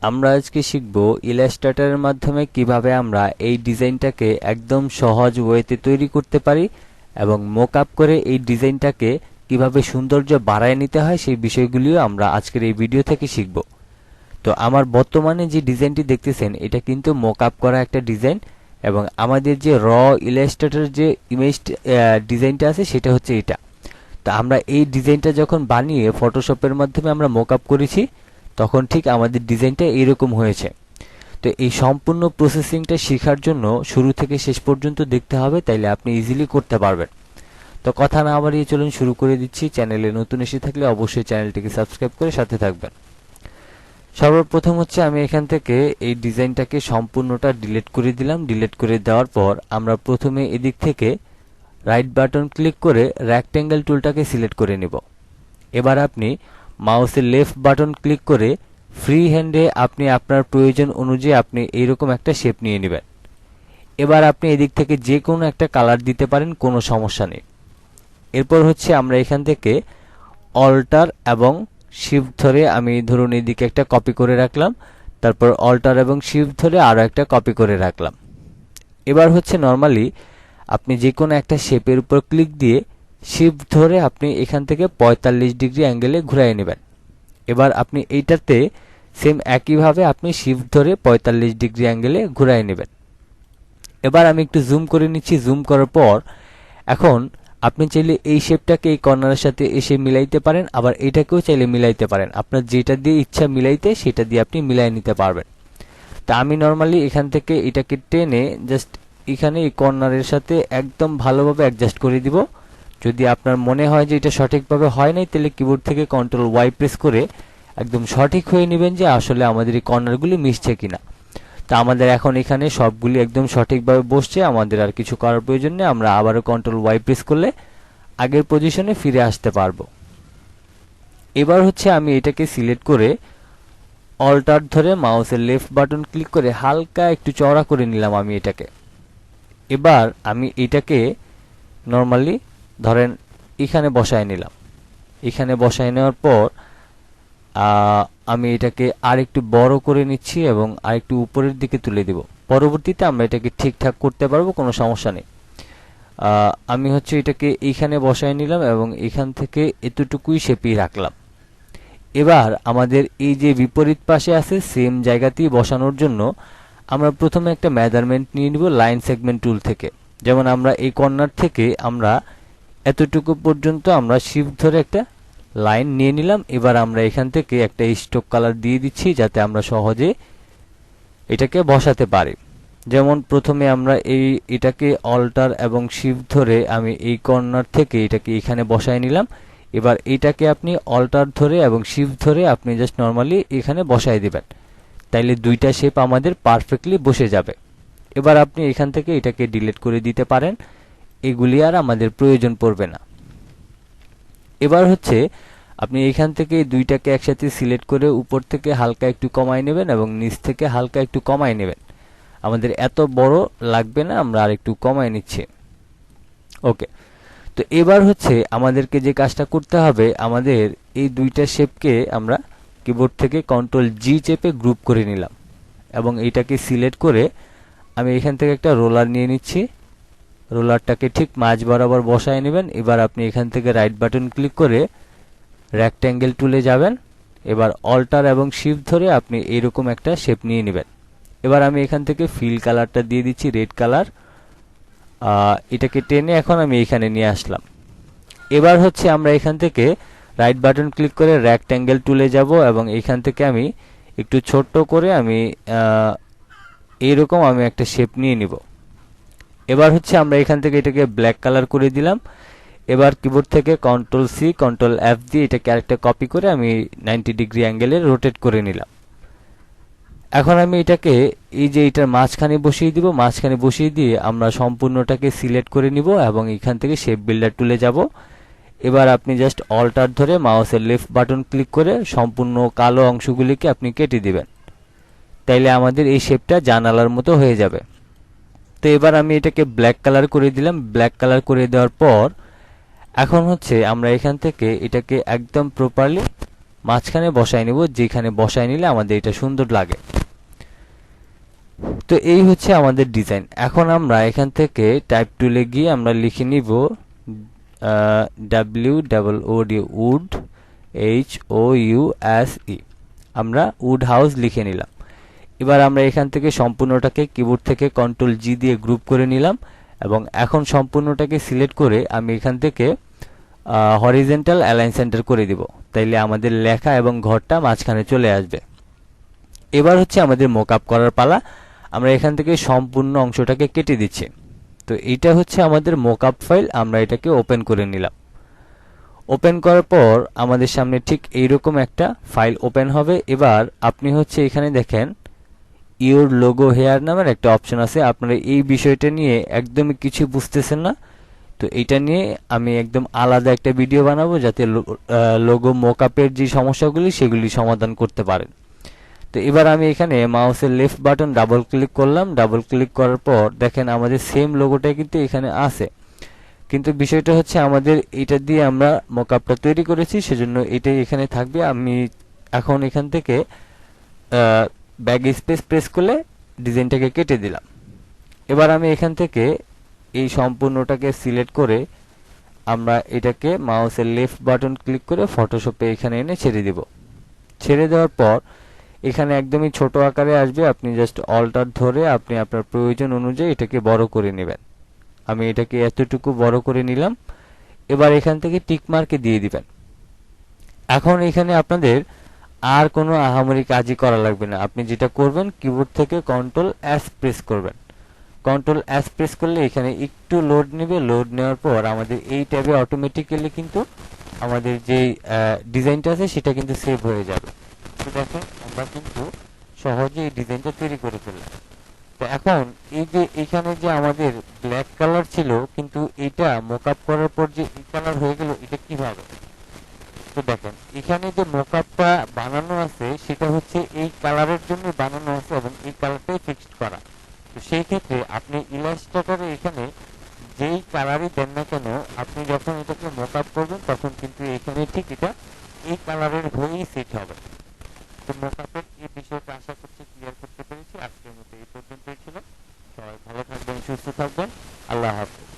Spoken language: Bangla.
আমরা আজকে শিখব ইলাস্ট্রেটরের মাধ্যমে কিভাবে আমরা এই ডিজাইনটাকে একদম সহজ ওয়েতে তৈরি করতে পারি এবং মকআপ করে এই ডিজাইনটাকে কিভাবে সৌন্দর্য বাড়ায় নিতে হয় সেই বিষয়গুলিও আমরা আজকের এই ভিডিও থেকে শিখব। তো আমার বর্তমানে যে ডিজাইনটি দেখতেছেন এটা কিন্তু মকআপ করা একটা ডিজাইন এবং আমাদের যে র ইলাস্ট্রেটর যে ইমেজ ডিজাইনটা আছে সেটা হচ্ছে এটা। তো আমরা এই ডিজাইনটা যখন বানিয়ে ফটোশপের মাধ্যমে আমরা মকআপ করেছি তখন ঠিক আমাদের ডিজাইনটা এরকম হয়েছে। তো এই সম্পূর্ণ প্রসেসিংটা শেখার জন্য শুরু থেকে শেষ পর্যন্ত দেখতে হবে, তাইলে আপনি ইজিলি করতে পারবেন। তো কথা না বাড়িয়ে চলুন শুরু করে দিচ্ছি। চ্যানেলে নতুন এসে থাকলে অবশ্যই চ্যানেলটিকে সাবস্ক্রাইব করে সাথে থাকবেন। সর্বপ্রথম হচ্ছে আমি এখান থেকে এই ডিজাইনটাকে সম্পূর্ণটা ডিলিট করে দিলাম। ডিলিট করে দেওয়ার পর আমরা প্রথমে এদিক থেকে রাইট বাটন ক্লিক করে রেক্ট্যাঙ্গেল টুলটাকে সিলেক্ট করে নেব। এবার আপনি মাউসের লেফট বাটন ক্লিক করে ফ্রি হ্যান্ডে আপনি আপনার প্রয়োজন অনুযায়ী আপনি এইরকম একটা শেপ নিয়ে নেবেন। এবার আপনি এদিক থেকে যে কোনো একটা কালার দিতে পারেন, কোনো সমস্যা নেই। এরপর হচ্ছে আমরা এখান থেকে অল্টার এবং শিফট ধরে আমি ধরুন এদিকে একটা কপি করে রাখলাম, তারপর অল্টার এবং শিফট ধরে আরও একটা কপি করে রাখলাম। এবার হচ্ছে নর্মালি আপনি যে কোনো একটা শেপের উপর ক্লিক দিয়ে শিফট ধরে আপনি এখান থেকে 45 ডিগ্রি অ্যাঙ্গেলে ঘুরিয়ে নেবেন। এবার আপনি এইটাতে সেম একইভাবে আপনি শিফট ধরে 45 ডিগ্রি অ্যাঙ্গেলে ঘুরিয়ে নেবেন। এবার আমি একটু জুম করে নিচ্ছি। জুম করার পর এখন আপনি চাইলে এই শেপটাকে এই কর্নারের সাথে এসে মিলাইতে পারেন, আবার এটাকেও চাইলে মিলাইতে পারেন। আপনার যেটা দিয়ে ইচ্ছা মিলাইতে সেটা দিয়ে আপনি মিলাই নিতে পারবেন। তা আমি নর্মালি এখান থেকে এটাকে টেনে জাস্ট এখানে এই কর্নারের সাথে একদম ভালোভাবে অ্যাডজাস্ট করে দিব। যদি আপনার মনে হয় যে এটা সঠিকভাবে হয় নাই তাহলে কিবোর্ড থেকে কন্ট্রোল ওয়াই প্রেস করে একদম সঠিক হয়ে নেবেন যে আসলে আমাদের এই কর্নারগুলি মিশছে কিনা। তা আমাদের এখন এখানে সবগুলি একদম সঠিকভাবে বসছে, আমাদের আর কিছু করার প্রয়োজন নেই। আমরা আবারও কন্ট্রোল ওয়াই প্রেস করলে আগের পজিশনে ফিরে আসতে পারবো। এবার হচ্ছে আমি এটাকে সিলেক্ট করে অল্টার ধরে মাউসের লেফট বাটন ক্লিক করে হালকা একটু চওড়া করে নিলাম আমি এটাকে। এবার আমি এটাকে নর্মালি ধরেন এখানে বসায় নিলাম। এখানে বসায় নেওয়ার পর আমি এটাকে আর একটু বড় করে নিচ্ছি এবং আর একটু উপরের দিকে তুলে দেব। পরবর্তীতে আমরা এটাকে ঠিকঠাক করতে পারবো, কোনো সমস্যা নেই। আমি হচ্ছে এটাকে এইখানে বসায় নিলাম এবং এখান থেকে এতটুকুই শেপই রাখলাম। এবার আমাদের এই যে বিপরীত পাশে আছে সেম জায়গাতেই বসানোর জন্য আমরা প্রথমে একটা মেজারমেন্ট নিয়ে নিব লাইন সেগমেন্ট টুল থেকে। যেমন আমরা এই কর্নার থেকে আমরা এতটুকু পর্যন্ত আমরা শিফট ধরে একটা লাইন নিয়ে নিলাম। এবার আমরা এখান থেকে একটা স্ট্রোক কালার দিয়ে দিচ্ছি যাতে আমরা সহজে এটাকে বসাতে পারি। যেমন প্রথমে আমরা এটাকে অল্টার এবং শিফট ধরে আমি এই কর্নার থেকে এটাকে এখানে বসায় নিলাম। এবার এটাকে আপনি অল্টার ধরে এবং শিফট ধরে আপনি জাস্ট নর্মালি এখানে বসায় দিবেন, তাইলে দুইটা শেপ আমাদের পারফেক্টলি বসে যাবে। এবার আপনি এখান থেকে এটাকে ডিলিট করে দিতে পারেন, এগুলি আর আমাদের প্রয়োজন পড়বে না। এবার হচ্ছে আপনি এখান থেকে দুইটাকে একসাথে সিলেক্ট করে উপর থেকে হালকা একটু কমায় নেবেন এবং নিচ থেকে হালকা একটু কমায় নেবেন। আমাদের এত বড় লাগবে না, আমরা আর একটু কমায় নিচ্ছি। ওকে, তো এবার হচ্ছে আমাদেরকে যে কাজটা করতে হবে, আমাদের এই দুইটা শেপকে আমরা কিবোর্ড থেকে কন্ট্রোল জি চেপে গ্রুপ করে নিলাম এবং এইটাকে সিলেক্ট করে আমি এখান থেকে একটা রোলার নিয়ে নিচ্ছি। রোলারটাকে ঠিক মাঝ বরাবর বসায় নেবেন। এবার আপনি এখান থেকে রাইট বাটন ক্লিক করে রেক্ট্যাঙ্গেল টুলে যাবেন। এবার অল্টার এবং শিফট ধরে আপনি এইরকম একটা শেপ নিয়ে নেবেন। এবার আমি এখান থেকে ফিল কালারটা দিয়ে দিচ্ছি রেড কালার। এটাকে টেনে এখন আমি এখানে নিয়ে আসলাম। এবার হচ্ছে আমরা এখান থেকে রাইট বাটন ক্লিক করে রেক্ট্যাঙ্গেল টুলে যাব এবং এখান থেকে আমি একটু ছোট্ট করে আমি এইরকম আমি একটা শেপ নিয়ে নিব। এবার হচ্ছে আমরা এখান থেকে এটাকে ব্ল্যাক কালার করে দিলাম। এবার কিবোর্ড থেকে কন্ট্রোল সি কন্ট্রোল এফ দিয়ে এটাকে আরেকটা কপি করে আমি 90 ডিগ্রি অ্যাঙ্গেলে রোটেট করে নিলাম। এখন আমি এটাকে এই যে এটার মাঝখানে বসিয়ে দিব। মাঝখানে বসিয়ে দিয়ে আমরা সম্পূর্ণটাকে সিলেক্ট করে নিব এবং এখান থেকে শেপ বিল্ডার টুলে যাব। এবার আপনি জাস্ট অল্টার ধরে মাউসের লেফট বাটন ক্লিক করে সম্পূর্ণ কালো অংশগুলিকে আপনি কেটে দিবেন, তাইলে আমাদের এই শেপটা জানালার মতো হয়ে যাবে। তো এবার আমি এটাকে ব্ল্যাক কালার করে দিলাম। ব্ল্যাক কালার করে দেওয়ার পর এখন হচ্ছে আমরা এখান থেকে এটাকে একদম প্রপারলি মাঝখানে বসায় নিব, যেখানে বসায় নিলে আমাদের এটা সুন্দর লাগে। তো এই হচ্ছে আমাদের ডিজাইন। এখন আমরা এখান থেকে টাইপ টুলে গিয়ে আমরা লিখে নিব WOOD উড HOUSE, আমরা উড হাউস লিখে নিলাম। এবার আমরা এখান থেকে সম্পূর্ণটাকে কিবোর্ড থেকে Ctrl G দিয়ে গ্রুপ করে নিলাম এবং এখন সম্পূর্ণটাকে সিলেক্ট করে আমি এখান থেকে হরিজন্টাল অ্যালাইন সেন্টার করে দিব, তাইলে আমাদের লেখা এবং ঘরটা মাঝখানে চলে আসবে। এবার হচ্ছে আমাদের মোকআপ করার পালা। আমরা এখান থেকে সম্পূর্ণ অংশটাকে কেটে দিচ্ছি। তো এইটা হচ্ছে আমাদের মোকআপ ফাইল, আমরা এটাকে ওপেন করে নিলাম। ওপেন করার পর আমাদের সামনে ঠিক এইরকম একটা ফাইল ওপেন হবে। এবার আপনি হচ্ছে এখানে দেখেন ইওর লোগো হেয়ার নামের একটা অপশন আছে। আপনারা এই বিষয়টা নিয়ে একদমই কিছু বুঝতেছেন না, তো এটা নিয়ে আমি একদম আলাদা একটা ভিডিও বানাবো, যাতে লোগো মোকআপের যে সমস্যাগুলি সেগুলি সমাধান করতে পারেন। তো এবার আমি এখানে মাউসের লেফট বাটন ডাবল ক্লিক করলাম। ডাবল ক্লিক করার পর দেখেন আমাদের সেম লোগোটাই কিন্তু এখানে আছে, কিন্তু বিষয়টা হচ্ছে আমাদের এটা দিয়ে আমরা মোকআপটা তৈরি করেছি, সেজন্য এটাই এখানে থাকবে। আমি এখন এখান থেকে ব্যাক স্পেস প্রেস করলে ডিজাইনটাকে কেটে দিলাম। এবার আমি এখান থেকে এই সম্পূর্ণটাকে সিলেক্ট করে আমরা এটাকে মাউসের লেফট বাটন ক্লিক করে ফটোশপে এখানে এনে ছেড়ে দিব। ছেড়ে দেওয়ার পর এখানে একদমই ছোট আকারে আসবে, আপনি জাস্ট অল্টার ধরে আপনি আপনার প্রয়োজন অনুযায়ী এটাকে বড় করে নেবেন। আমি এটাকে এতটুকু বড় করে নিলাম। এবার এখান থেকে টিক মার্কে দিয়ে দিবেন। এখন এখানে আপনাদের আর কোনো আহামরি কাজই করা লাগবে না। আপনি যেটা করবেন কিবোর্ড থেকে Ctrl+S প্রেস করবেন। Ctrl+S প্রেস করলে এখানে একটু লোড নেবে। লোড নেওয়ার পর আমাদের এই ট্যাবে অটোমেটিক্যালি কিন্তু আমাদের যে ডিজাইনটা আছে সেটা কিন্তু সেভ হয়ে যাবে। তো দেখেন আমরা কিন্তু সহজে এই ডিজাইনটা তৈরি করে ফেললাম। তো এখন এই যে এখানে যে আমাদের ব্ল্যাক কালার ছিল, কিন্তু এটা মোকআপ করার পর যে এই কালার হয়ে গেল, এটা কিভাবে? তো দেখেন এখানে যে মোকআপটা বানানো আছে সেটা হচ্ছে এই কালারের জন্য বানানো আছে এবং এই কালারটাই ফিক্সড করা। তো সেই ক্ষেত্রে আপনি ইলাস্ট্রেটরে এখানে যেই কালারই দেন না কেন, আপনি যখন এটাকে মোকআপ করবেন তখন কিন্তু এখানে ঠিক এটা এই কালারের হয়েই সেট হবে। তো মোকআপের এই বিষয়টা আশা করছি ক্লিয়ার করতে পেরেছি। আজকের মতো এই পর্যন্তই ছিল। সবাই ভালো থাকবেন, সুস্থ থাকবেন। আল্লাহ হাফেজ।